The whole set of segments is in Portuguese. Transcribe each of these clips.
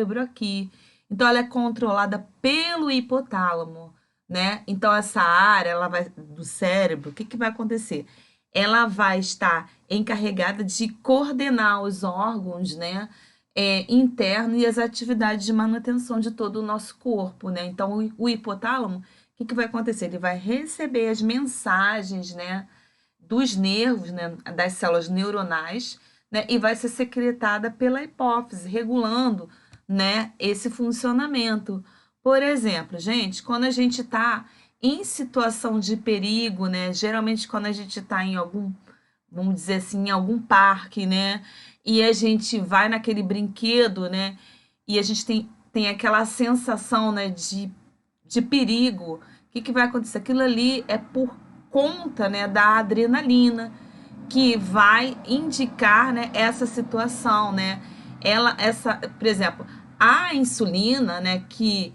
cérebro aqui. Então, ela é controlada pelo hipotálamo, né? Então, essa área ela vai, do cérebro, o que que vai acontecer? Ela vai estar encarregada de coordenar os órgãos, né? Interno e as atividades de manutenção de todo o nosso corpo, né? Então, o hipotálamo, o que que vai acontecer? Ele vai receber as mensagens, né? Dos nervos, né, das células neuronais, né, e vai ser secretada pela hipófise, regulando, né, esse funcionamento. Por exemplo, gente, quando a gente está em situação de perigo, né, geralmente quando a gente está em algum, vamos dizer assim, em algum parque, né, e a gente vai naquele brinquedo, né, e a gente tem aquela sensação, né, de perigo, o que que vai acontecer? Aquilo ali é por conta, né, da adrenalina que vai indicar, né, essa situação, né? Por exemplo, a insulina, né, que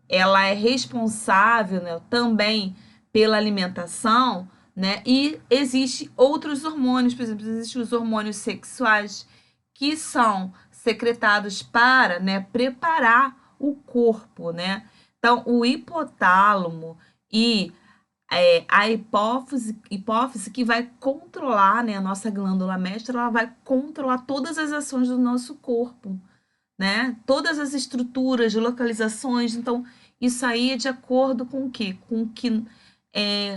ela é responsável, né, também pela alimentação, né? E existe outros hormônios, por exemplo, existem os hormônios sexuais que são secretados para, né, preparar o corpo, né? Então, o hipotálamo e a hipófise que vai controlar, né, a nossa glândula mestra, ela vai controlar todas as ações do nosso corpo, né? Todas as estruturas, localizações. Então, isso aí é de acordo com o quê? Com o que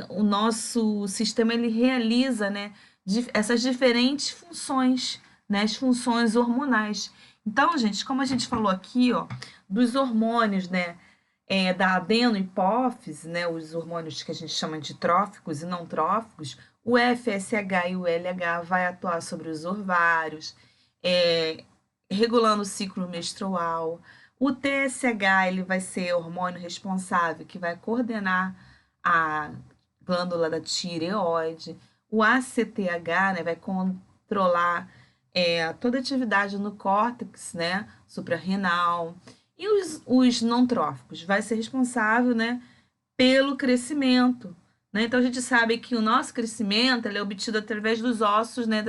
o nosso sistema ele realiza, né? Essas diferentes funções, né? As funções hormonais. Então, gente, como a gente falou aqui, ó, dos hormônios, né? Da adenohipófise, né, os hormônios que a gente chama de tróficos e não tróficos, o FSH e o LH vai atuar sobre os ovários, é, regulando o ciclo menstrual. O TSH ele vai ser hormônio responsável que vai coordenar a glândula da tireoide. O ACTH, né, vai controlar toda a atividade no córtex, né, suprarrenal. E os não tróficos vai ser responsável, né, pelo crescimento, né? Então a gente sabe que o nosso crescimento ele é obtido através dos ossos, né,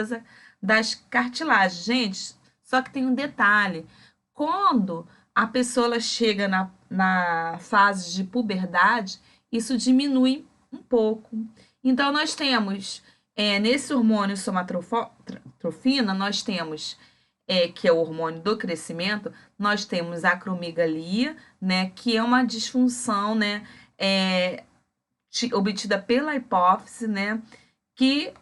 das cartilagens. Gente, só que tem um detalhe: quando a pessoa ela chega na fase de puberdade, isso diminui um pouco. Então nós temos nesse hormônio somatrofina, nós temos que é o hormônio do crescimento, nós temos a acromegalia, né, que é uma disfunção, né, é, obtida pela hipófise, né, que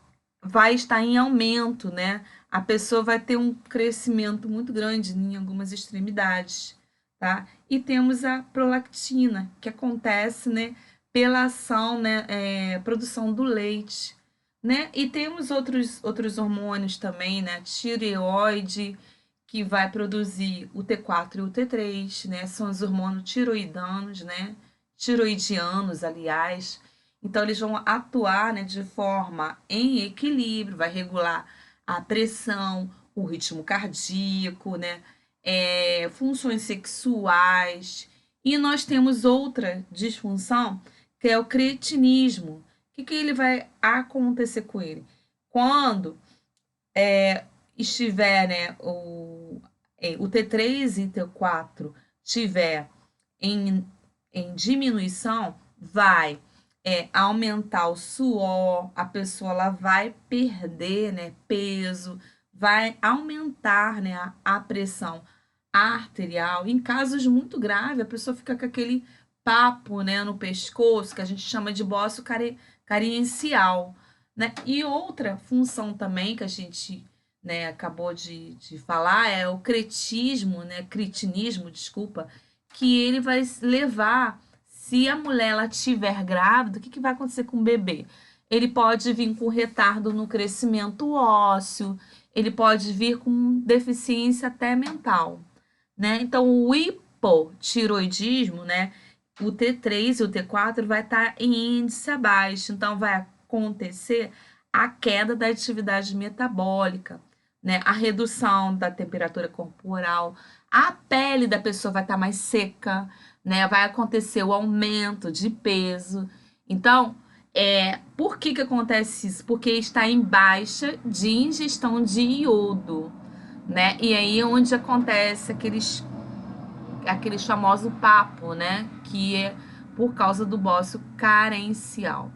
vai estar em aumento, né? A pessoa vai ter um crescimento muito grande em algumas extremidades, tá? E temos a prolactina, que acontece, né, pela ação, né, produção do leite, né? E temos outros hormônios também, né? Tireoide, que vai produzir o T4 e o T3, né? São os hormônios tiroidanos, né? Tiroidianos, aliás. Então, eles vão atuar, né, de forma em equilíbrio, vai regular a pressão, o ritmo cardíaco, né? Funções sexuais. E nós temos outra disfunção, que é o cretinismo. O que ele vai acontecer com ele? Quando estiver, né, o T3 e T4 tiver em, em diminuição, vai aumentar o suor, a pessoa ela vai perder, né, peso, vai aumentar, né, a pressão arterial. Em casos muito graves, a pessoa fica com aquele papo, né, no pescoço, que a gente chama de bócio carencial, né? E outra função também que a gente, né, acabou de falar é o cretismo, né, cretinismo, desculpa, que ele vai levar, se a mulher ela estiver grávida, o que vai acontecer com o bebê? Ele pode vir com retardo no crescimento ósseo, ele pode vir com deficiência até mental, né? Então, o hipotiroidismo, né? O T3 e o T4 vai estar em índice abaixo, então vai acontecer a queda da atividade metabólica, né? A redução da temperatura corporal, a pele da pessoa vai estar mais seca, né? Vai acontecer o aumento de peso. Então, por que acontece isso? Porque está em baixa de ingestão de iodo, né? E aí é onde acontece aqueles aquele famoso papo, né? Que é por causa do bócio carencial,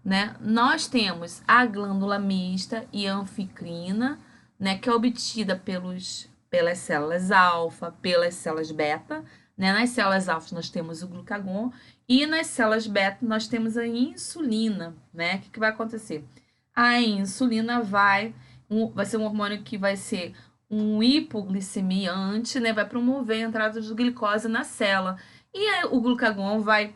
né? Nós temos a glândula mista e anficrina, né? Que é obtida pelas células alfa, pelas células beta, né? Nas células alfa nós temos o glucagon e nas células beta nós temos a insulina, né? O que vai acontecer? A insulina vai ser um hormônio que vai ser um hipoglicemiante, né? Vai promover a entrada de glicose na célula. E aí, o glucagon vai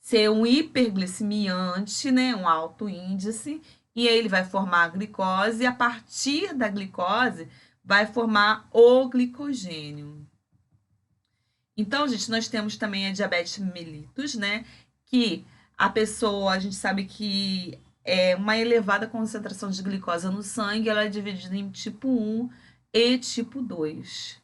ser um hiperglicemiante, né? Um alto índice. E aí ele vai formar a glicose e a partir da glicose vai formar o glicogênio. Então, gente, nós temos também a diabetes mellitus, né? Que a pessoa, a gente sabe que é uma elevada concentração de glicose no sangue, ela é dividida em tipo 1 e tipo 2,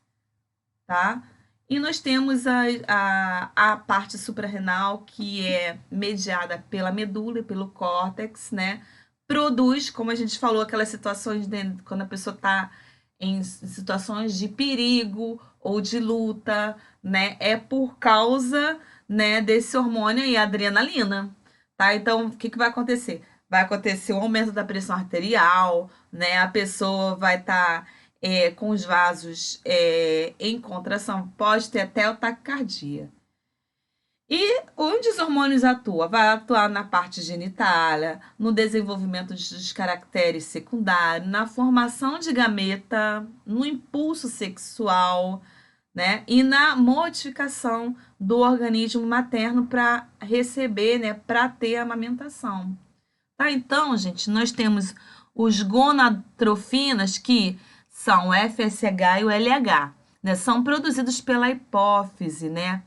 tá? E nós temos a parte suprarrenal, que é mediada pela medula e pelo córtex, né? Produz, como a gente falou, aquelas situações quando a pessoa está em situações de perigo ou de luta, né? É por causa, né, desse hormônio aí, a adrenalina, tá? Então, o que vai acontecer? Vai acontecer o aumento da pressão arterial, né? A pessoa vai estar com os vasos em contração, pode ter até taquicardia. E onde os hormônios atuam? Vai atuar na parte genitália, no desenvolvimento dos caracteres secundários, na formação de gameta, no impulso sexual, né? E na modificação do organismo materno para receber, né? Para ter a amamentação. Tá? Então, gente, nós temos os gonadotrofinas, que são o FSH e o LH, né? São produzidos pela hipófise, né?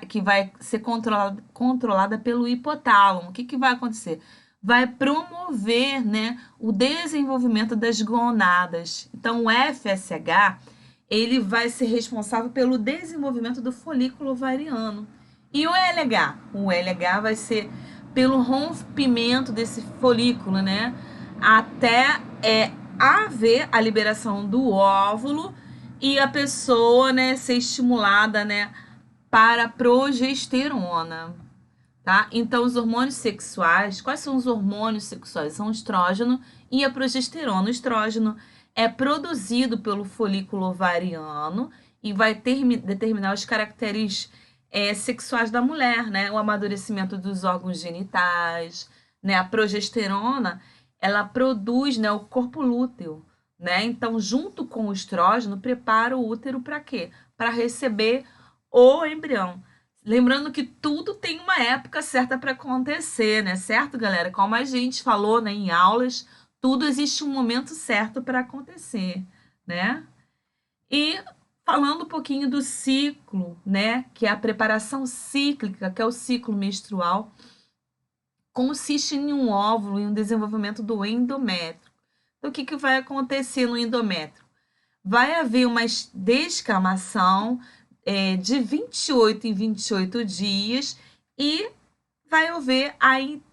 Que vai ser controlada pelo hipotálamo. O que vai acontecer? Vai promover, né, o desenvolvimento das gonadas. Então, o FSH, ele vai ser responsável pelo desenvolvimento do folículo ovariano. E o LH? O LH vai ser pelo rompimento desse folículo, né, até haver a liberação do óvulo e a pessoa, né, ser estimulada, né, para progesterona, tá? Então, os hormônios sexuais, quais são os hormônios sexuais? São o estrógeno e a progesterona. O estrógeno é produzido pelo folículo ovariano e vai determinar os caracteres sexuais da mulher, né? O amadurecimento dos órgãos genitais, né? A progesterona, ela produz, né, o corpo lúteo, né? Então, junto com o estrógeno, prepara o útero para quê? Para receber o embrião. Lembrando que tudo tem uma época certa para acontecer, né? Certo, galera? Como a gente falou, né, em aulas, tudo existe um momento certo para acontecer, né? E falando um pouquinho do ciclo, né, que é a preparação cíclica, que é o ciclo menstrual, consiste em um óvulo e um desenvolvimento do endométrio. Então, o que vai acontecer no endométrio? Vai haver uma descamação de 28 em 28 dias e vai haver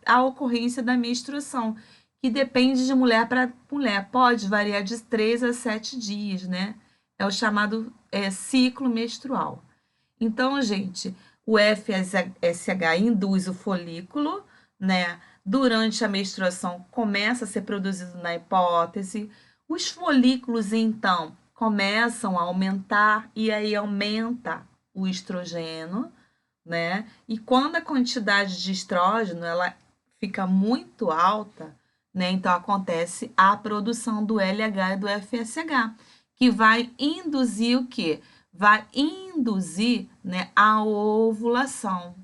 a ocorrência da menstruação, que depende de mulher para mulher. Pode variar de 3 a 7 dias, né? É o chamado ciclo menstrual. Então, gente, o FSH induz o folículo, né? Durante a menstruação começa a ser produzido na hipótese. Os folículos, então, começam a aumentar e aí aumenta o estrogênio, né? E quando a quantidade de estrógeno ela fica muito alta, né? Então acontece a produção do LH e do FSH, que vai induzir o quê? Vai induzir, né, a ovulação,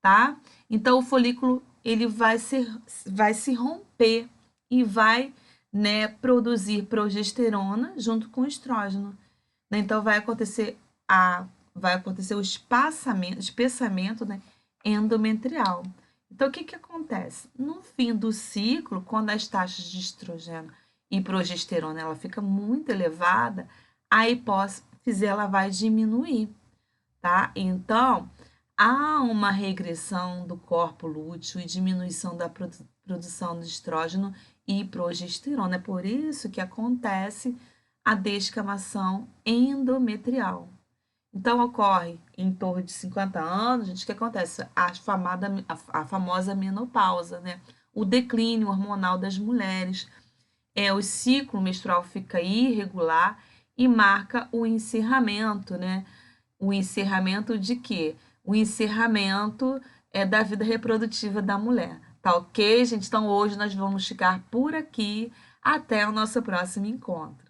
tá? Então o folículo ele vai se romper e vai, né, produzir progesterona junto com estrógeno, né? Então vai acontecer o espessamento, né, endometrial. Então, o que acontece? No fim do ciclo, quando as taxas de estrogênio e progesterona ela fica muito elevada, a hipófise ela vai diminuir, tá? Então, há uma regressão do corpo lúteo e diminuição da produção de estrógeno e progesterona. É por isso que acontece a descamação endometrial. Então, ocorre em torno de 50 anos, gente, o que acontece? A famosa menopausa, né? O declínio hormonal das mulheres. O ciclo menstrual fica irregular e marca o encerramento, né? O encerramento de quê? O encerramento da vida reprodutiva da mulher. Tá ok, gente? Então hoje nós vamos ficar por aqui. Até o nosso próximo encontro.